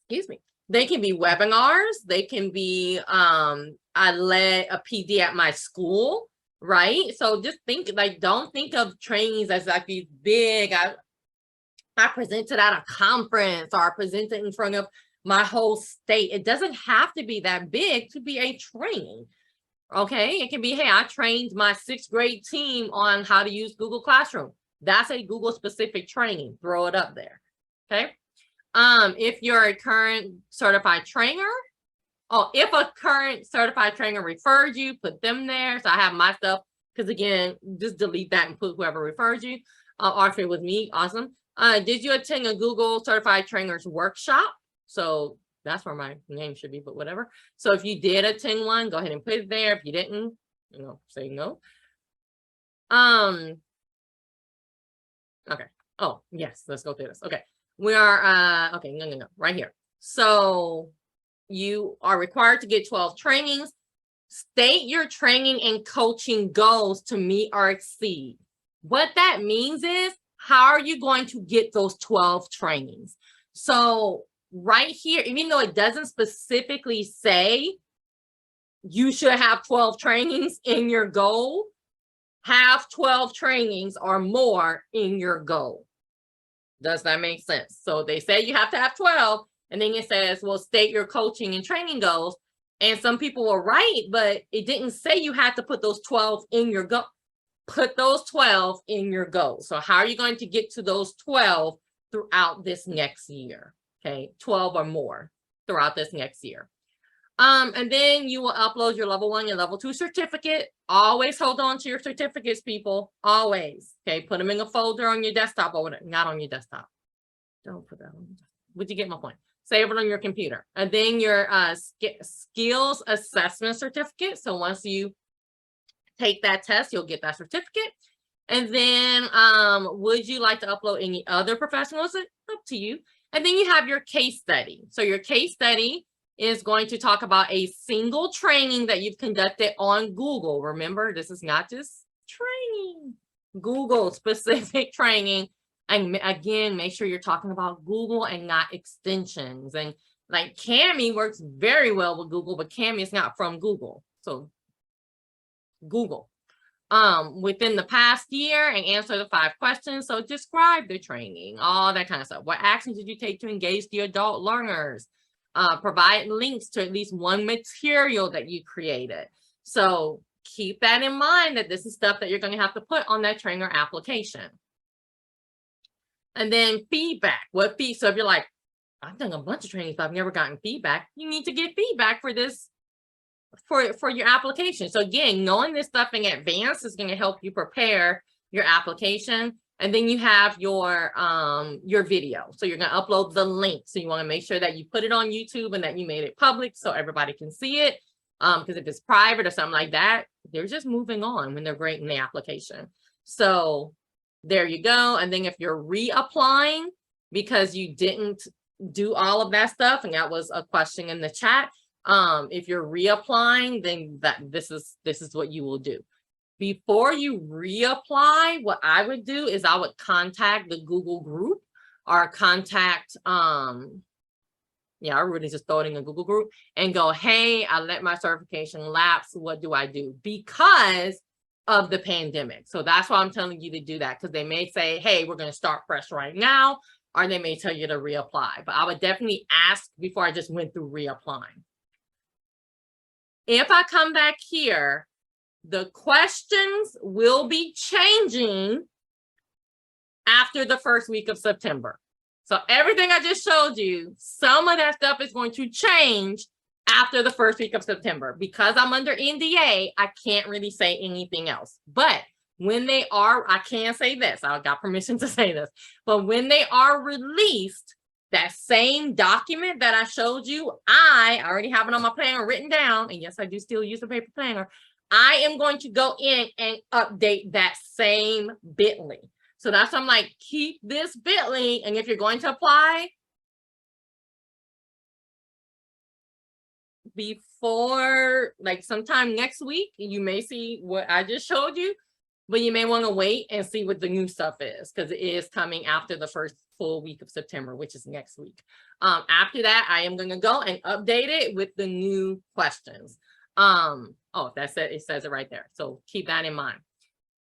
Excuse me. They can be webinars. They can be, I led a PD at my school, right? So just think, like, don't think of trainings as like these big, I presented at a conference or I presented in front of my whole state. It doesn't have to be that big to be a training. Okay, it can be, hey, I trained my 6th grade team on how to use Google Classroom. That's a Google specific training. Throw it up there. Okay. If you're a current certified trainer, if a current certified trainer referred you, put them there. So I have my stuff, because again, just delete that and put whoever referred you. Or if it was me, awesome. Did you attend a Google certified trainers workshop? So that's where my name should be, but whatever. So if you did attend one, go ahead and put it there. If you didn't, say no. Okay. Oh, yes, let's go through this. Okay. We are, okay, no, right here. So you are required to get 12 trainings. State your training and coaching goals to meet or exceed. What that means is, how are you going to get those 12 trainings? So right here, even though it doesn't specifically say you should have 12 trainings in your goal, have 12 trainings or more in your goal. Does that make sense? So they say you have to have 12, and then it says, well, state your coaching and training goals. And some people were right, but it didn't say you had to put those 12 in your goal. put those 12 in your goals. So how are you going to get to those 12 throughout this next year? Okay, 12 or more throughout this next year. And then you will upload your level 1 and level 2 certificate. Always hold on to your certificates, people. Always. Okay, put them in a folder on your desktop or whatever. Not on your desktop. Don't put that on your desktop. But you get my point. Save it on your computer. And then your skills assessment certificate. So once you take that test, you'll get that certificate. And then would you like to upload any other professionals? It's up to you. And then you have your case study. So your case study is going to talk about a single training that you've conducted on Google. Remember, this is not just training, Google specific training. And again, make sure you're talking about Google and not extensions. And like Kami works very well with Google, but Kami is not from Google. So Google. Within the past year, and answer the 5 questions. So describe the training, all that kind of stuff. What actions did you take to engage the adult learners? Provide links to at least one material that you created. So keep that in mind, that this is stuff that you're going to have to put on that trainer application. And then feedback. So if you're like, I've done a bunch of trainings, but I've never gotten feedback, you need to get feedback for this, for your application. So again, knowing this stuff in advance is going to help you prepare your application. And then you have your video. So you're going to upload the link. So you want to make sure that you put it on YouTube and that you made it public so everybody can see it. Because if it's private or something like that, they're just moving on when they're grading the application. So there you go. And then if you're reapplying because you didn't do all of that stuff, and that was a question in the chat, if you're reapplying, then this is what you will do. Before you reapply, what I would do is I would contact the Google group or contact, I really just throw it in a Google group and go, hey, I let my certification lapse. What do I do? Because of the pandemic. So that's why I'm telling you to do that, because they may say, hey, we're going to start fresh right now, or they may tell you to reapply. But I would definitely ask before I just went through reapplying. If I come back here, the questions will be changing after the first week of September. So everything I just showed you, some of that stuff is going to change after the first week of September. Because I'm under NDA, I can't really say anything else. But when they are, I can say this, I got permission to say this, but when they are released, that same document that I showed you, I already have it on my planner written down. And yes, I do still use a paper planner. I am going to go in and update that same bit.ly. So that's why I'm like, keep this bit.ly. And if you're going to apply before, like sometime next week, you may see what I just showed you, but you may want to wait and see what the new stuff is, because it is coming after the first full week of September, which is next week. After that, I am going to go and update it with the new questions. Oh, that's it. It says it right there. So keep that in mind.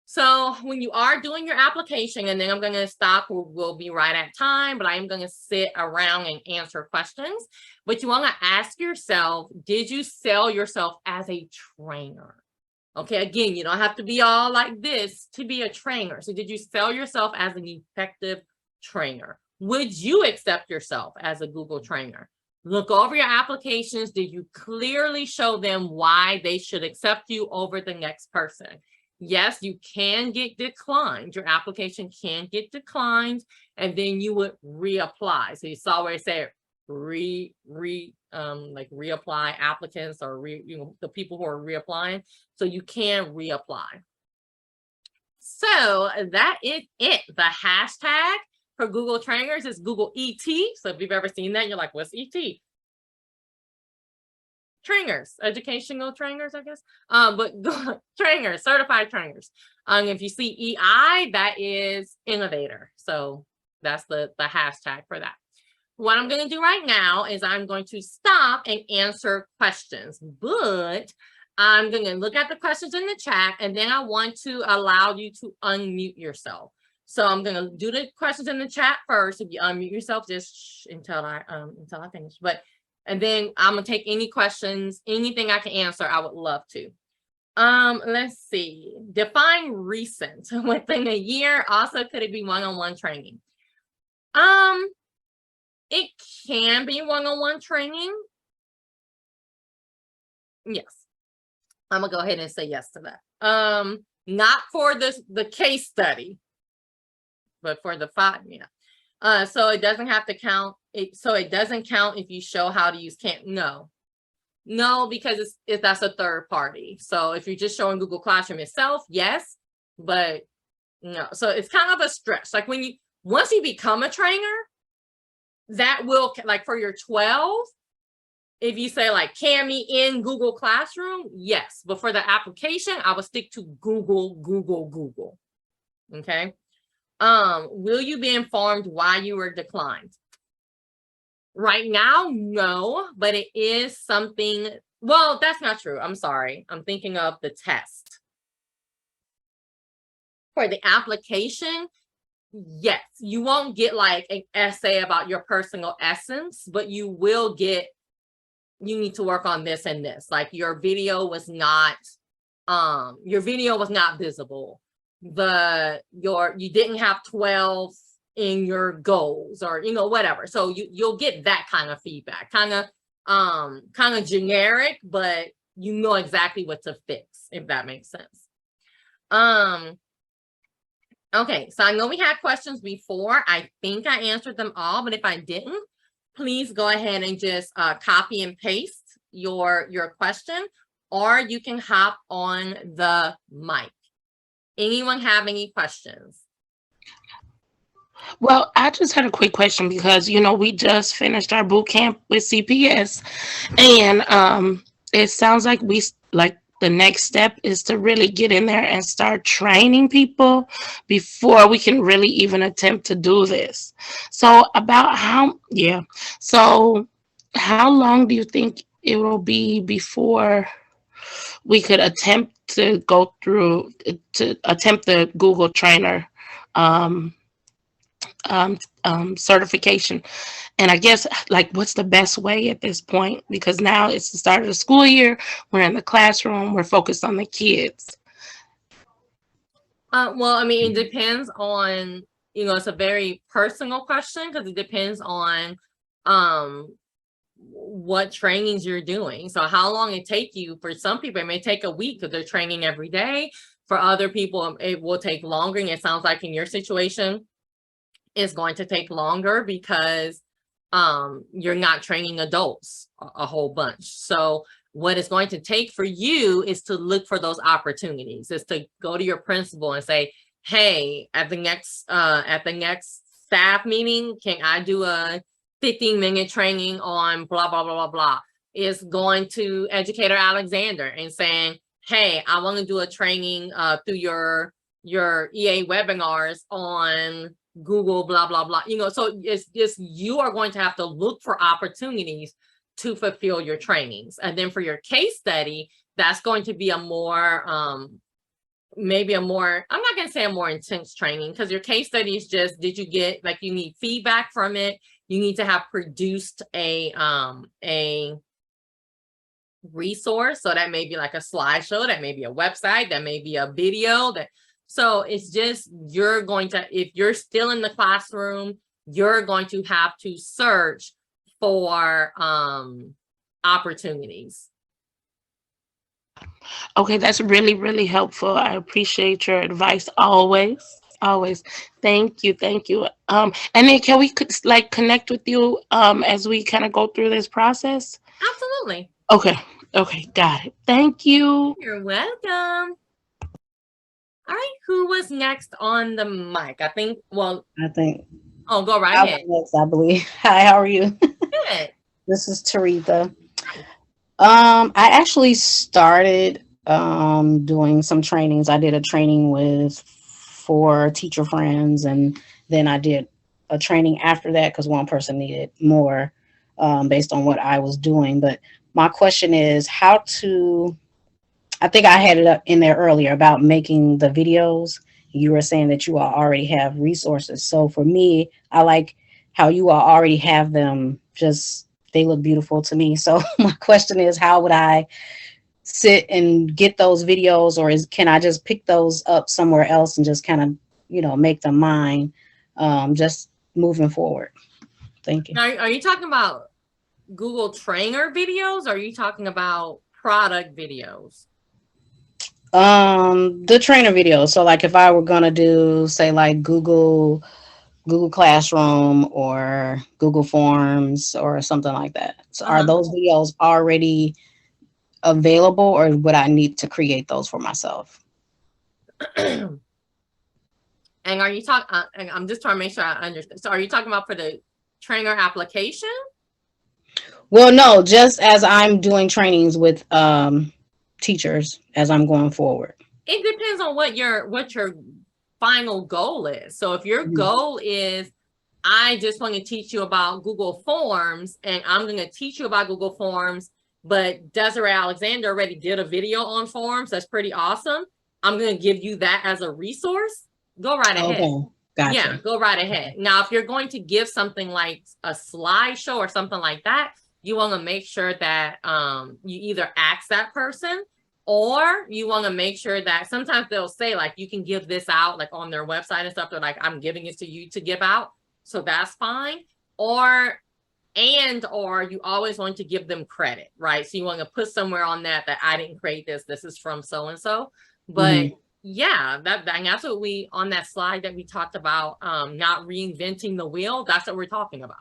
So when you are doing your application, and then I'm going to stop, we'll be right at time, but I am going to sit around and answer questions. But you want to ask yourself, did you sell yourself as a trainer? Okay, again, you don't have to be all like this to be a trainer. So did you sell yourself as an effective trainer? Would you accept yourself as a Google trainer? Look over your applications. Did you clearly show them why they should accept you over the next person? Yes, you can get declined. Your application can get declined, and then you would reapply. So you saw where it said reapply applicants, or the people who are reapplying. So you can reapply. So that is it. The hashtag for Google trainers is Google ET. So if you've ever seen that, you're like, what's ET? Trainers, educational trainers, I guess. But trainers, certified trainers. If you see EI, that is innovator. So that's the hashtag for that. What I'm going to do right now is I'm going to stop and answer questions, but I'm going to look at the questions in the chat, and then I want to allow you to unmute yourself. So I'm going to do the questions in the chat first. If you unmute yourself, just shh until I finish. And then I'm going to take any questions, anything I can answer, I would love to. Let's see. Define recent within a year. Also, could it be one-on-one training? It can be one-on-one training. Yes. I'm gonna go ahead and say yes to that. Not for the case study, but for the 5 minute. So it doesn't have to count. So it doesn't count if you show how to use No, because that's a third party. So if you're just showing Google Classroom itself, yes, but no. So it's kind of a stretch. Like once you become a trainer, that will, like for your 12, if you say like Cami in Google Classroom, yes. But for the application, I would stick to Google. Okay. Will you be informed why you were declined? Right now, no, but it is something. Well, that's not true. I'm sorry. I'm thinking of the test. For the application, yes, you won't get like an essay about your personal essence, but you will get, you need to work on this and this. Like your video was not visible. You didn't have 12 in your goals, or whatever. So you'll get that kind of feedback, kind of generic, but you know exactly what to fix, if that makes sense. Okay, so I know we had questions before. I think I answered them all, but if I didn't, please go ahead and just copy and paste your question, or you can hop on the mic. Anyone have any questions? Well, I just had a quick question because, we just finished our boot camp with CPS, and it sounds like the next step is to really get in there and start training people before we can really even attempt to do this. So how long do you think it will be before we could attempt to go through to attempt the Google Trainer certification? And I guess, what's the best way at this point? Because now it's the start of the school year. We're in the classroom. We're focused on the kids. Well, I mean, it depends on, it's a very personal question, because it depends on what trainings you're doing. So how long it take you. For some people, it may take a week because they're training every day. For other people, it will take longer. And it sounds like in your situation, it's going to take longer because you're not training adults a whole bunch. So what it's going to take for you is to look for those opportunities, is to go to your principal and say, hey, at the next staff meeting, can I do a 15-minute training on blah, blah, blah, blah, blah. Is going to Educator Alexander and saying, hey, I want to do a training through your EA webinars on Google, blah, blah, blah. So it's just, you are going to have to look for opportunities to fulfill your trainings. And then for your case study, that's going to be a more, maybe a more, I'm not going to say a more intense training, because your case study is just, did you get, you need feedback from it. You need to have produced a resource. So that may be like a slideshow, that may be a website, that may be a video. So it's just, you're going to, if you're still in the classroom, you're going to have to search for opportunities. Okay, that's really, really helpful. I appreciate your advice always. Thank you. And then can we connect with you as we kind of go through this process? Absolutely. Okay, got it. Thank you. You're welcome. All right, who was next on the mic? Oh, go right ahead. Next, I believe. Hi, how are you? Good. This is Teresa. I actually started doing some trainings. I did a training with 4 teacher friends, and then I did a training after that because one person needed more based on what I was doing. But my question is I think I had it up in there earlier about making the videos. You were saying that you all already have resources. So for me, I like how you all already have them. They look beautiful to me. So my question is, how would I sit and get those videos, or can I just pick those up somewhere else and just kind of, make them mine, just moving forward? Thank you. Now, are you talking about Google Trainer videos, or are you talking about product videos? The trainer videos. So like if I were gonna do, say, like Google Classroom or Google Forms or something like that. So are those videos already available, or would I need to create those for myself? And are you talking, I'm just trying to make sure I understand. So are you talking about for the trainer application? Well, no, just as I'm doing trainings with teachers as I'm going forward. It depends on what your final goal is. So if your goal is, I just want to teach you about Google Forms, and I'm going to teach you about Google Forms, but Desiree Alexander already did a video on forms that's pretty awesome, I'm going to give you that as a resource. Go right ahead. Okay. Gotcha. Yeah, go right ahead. Now, if you're going to give something like a slideshow or something like that, you want to make sure that you either ask that person, or you want to make sure that sometimes they'll say, like, you can give this out, like on their website and stuff. They're like, I'm giving it to you to give out. So that's fine. Or you always want to give them credit, right? So you want to put somewhere on that I didn't create this. This is from so-and-so. But yeah, that's what on that slide that we talked about, not reinventing the wheel. That's what we're talking about.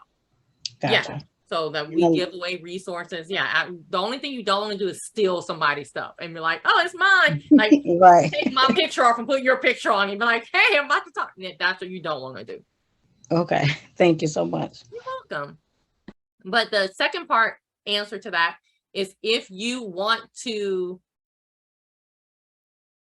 Gotcha. Yeah. So that we give away resources. Yeah. The only thing you don't want to do is steal somebody's stuff and be like, oh, it's mine. Like, right. Take my picture off and put your picture on. And be like, hey, I'm about to talk. That's what you don't want to do. Okay. Thank you so much. You're welcome. But the second part answer to that is, if you want to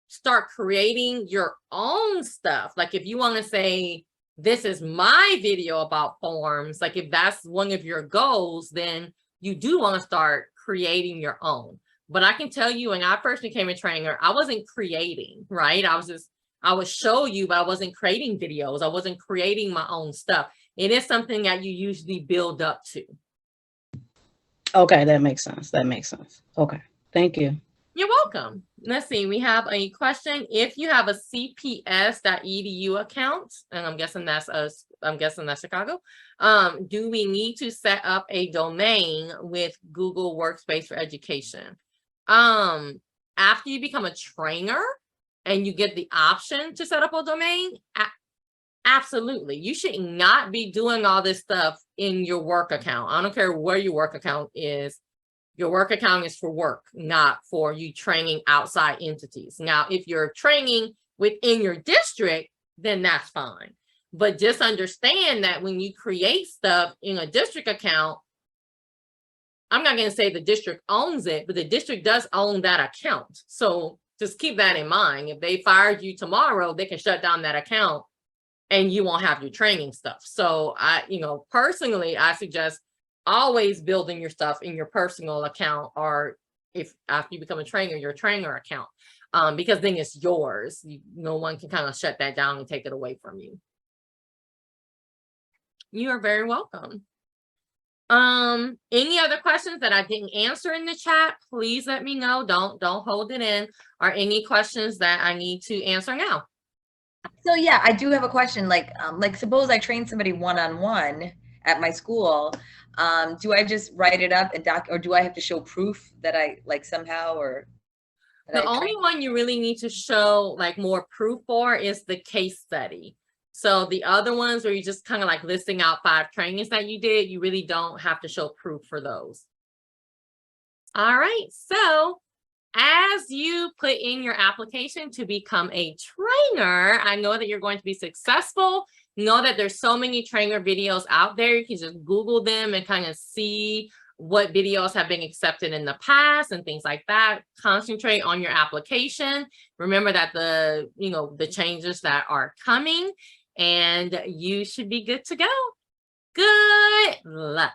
start creating your own stuff, like if you want to say, this is my video about forms, like if that's one of your goals, then you do want to start creating your own. But I can tell you, when I first became a trainer, I wasn't creating, right? I would show you, but I wasn't creating videos. I wasn't creating my own stuff. It is something that you usually build up to. Okay, that makes sense. That makes sense. Okay, thank you. You're welcome. Let's see. We have a question. If you have a cps.edu account, and I'm guessing that's Chicago, do we need to set up a domain with Google Workspace for Education? After you become a trainer and you get the option to set up a domain, absolutely. You should not be doing all this stuff in your work account. I don't care where your work account is. Your work account is for work, not for you training outside entities. Now, if you're training within your district, then that's fine. But just understand that when you create stuff in a district account, I'm not going to say the district owns it, but the district does own that account. So just keep that in mind. If they fired you tomorrow, they can shut down that account and you won't have your training stuff. So personally, I suggest always building your stuff in your personal account, or if after you become a trainer, your trainer account, because then it's yours. No one can kind of shut that down and take it away from you. You are very welcome. Any other questions that I didn't answer in the chat, please let me know. Don't hold it in. Or any questions that I need to answer now? So yeah, I do have a question. Like suppose I train somebody one-on-one at my school. Do I just write it up and or do I have to show proof that I somehow, or the only one you really need to show more proof for is the case study. So the other ones where you just kind of listing out 5 trainings that you did, you really don't have to show proof for those. All right, so as you put in your application to become a trainer, I know that you're going to be successful. Know that there's so many trainer videos out there. You can just Google them and kind of see what videos have been accepted in the past and things like that. Concentrate on your application. Remember that the changes that are coming, and you should be good to go. Good luck.